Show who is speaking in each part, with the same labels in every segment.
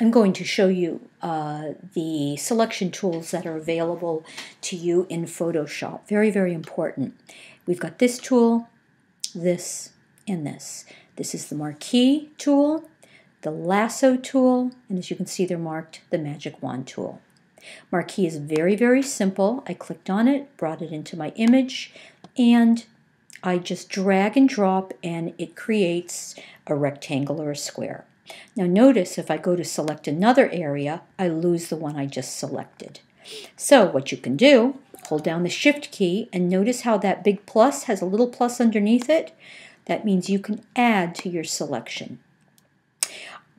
Speaker 1: I'm going to show you the selection tools that are available to you in Photoshop. Very, very important. We've got this tool, this, and this. This is the Marquee tool, the Lasso tool, and as you can see, they're marked the Magic Wand tool. Marquee is very, very simple. I clicked on it, brought it into my image, and I just drag and drop, and it creates a rectangle or a square. Now notice if I go to select another area, I lose the one I just selected. So what you can do, hold down the Shift key, and notice how that big plus has a little plus underneath it. That means you can add to your selection.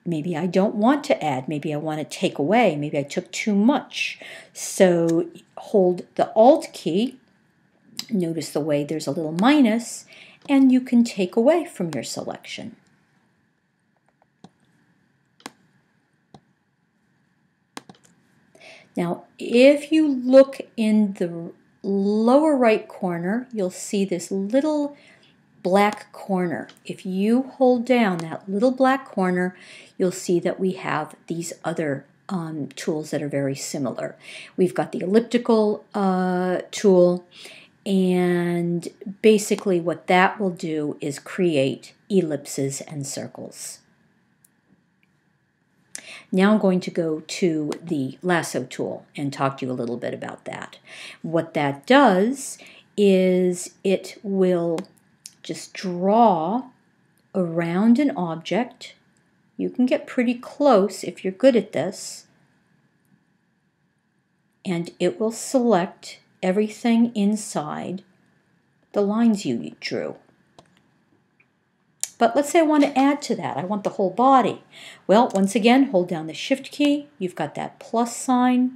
Speaker 1: Maybe I don't want to add, maybe I want to take away, maybe I took too much. So hold the Alt key, notice the way there's a little minus, and you can take away from your selection. Now, if you look in the lower right corner, you'll see this little black corner. If you hold down that little black corner, you'll see that we have these other tools that are very similar. We've got the elliptical tool, and basically what that will do is create ellipses and circles. Now I'm going to go to the Lasso tool and talk to you a little bit about that. What that does is it will just draw around an object. You can get pretty close if you're good at this, and it will select everything inside the lines you drew. But let's say I want to add to that. I want the whole body. Well, once again, hold down the Shift key. You've got that plus sign,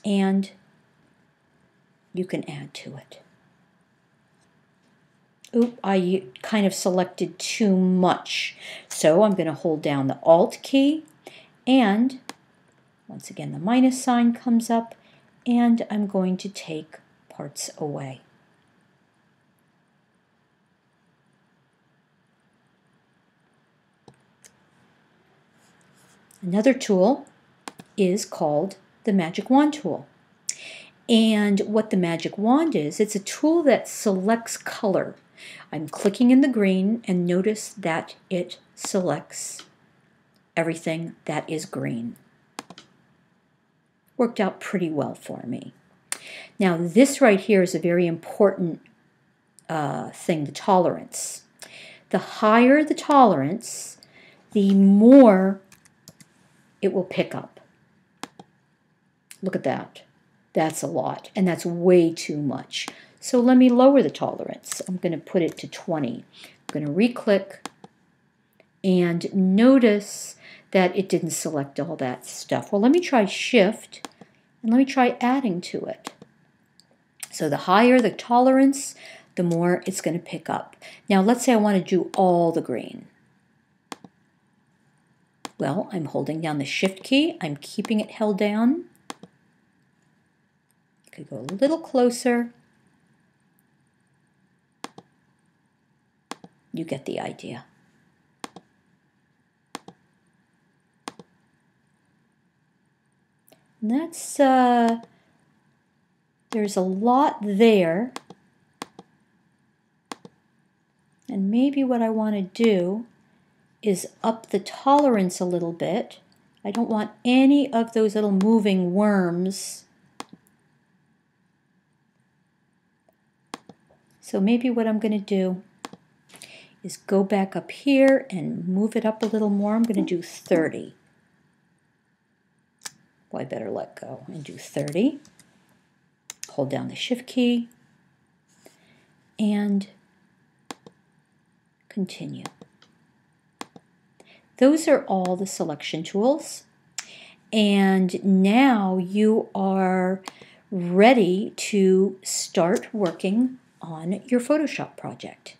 Speaker 1: and you can add to it. Oop, I kind of selected too much. So I'm going to hold down the Alt key, and once again, the minus sign comes up, and I'm going to take parts away. Another tool is called the Magic Wand tool. And what the Magic Wand is, it's a tool that selects color. I'm clicking in the green, and notice that it selects everything that is green. Worked out pretty well for me. Now this right here is a very important thing, the tolerance. The higher the tolerance, the more it will pick up. Look at that. That's a lot, and that's way too much. So let me lower the tolerance. I'm going to put it to 20. I'm going to re-click, and notice that it didn't select all that stuff. Well, let me try Shift, and let me try adding to it. So the higher the tolerance, the more it's going to pick up. Now let's say I want to do all the green. Well, I'm holding down the Shift key. I'm keeping it held down. You could go a little closer. You get the idea. And that's, there's a lot there. And maybe what I want to do is up the tolerance a little bit. I don't want any of those little moving worms. So maybe what I'm going to do is go back up here and move it up a little more. I'm going to do 30. Well, I better let go and do 30. Hold down the Shift key and continue. Those are all the selection tools, and now you are ready to start working on your Photoshop project.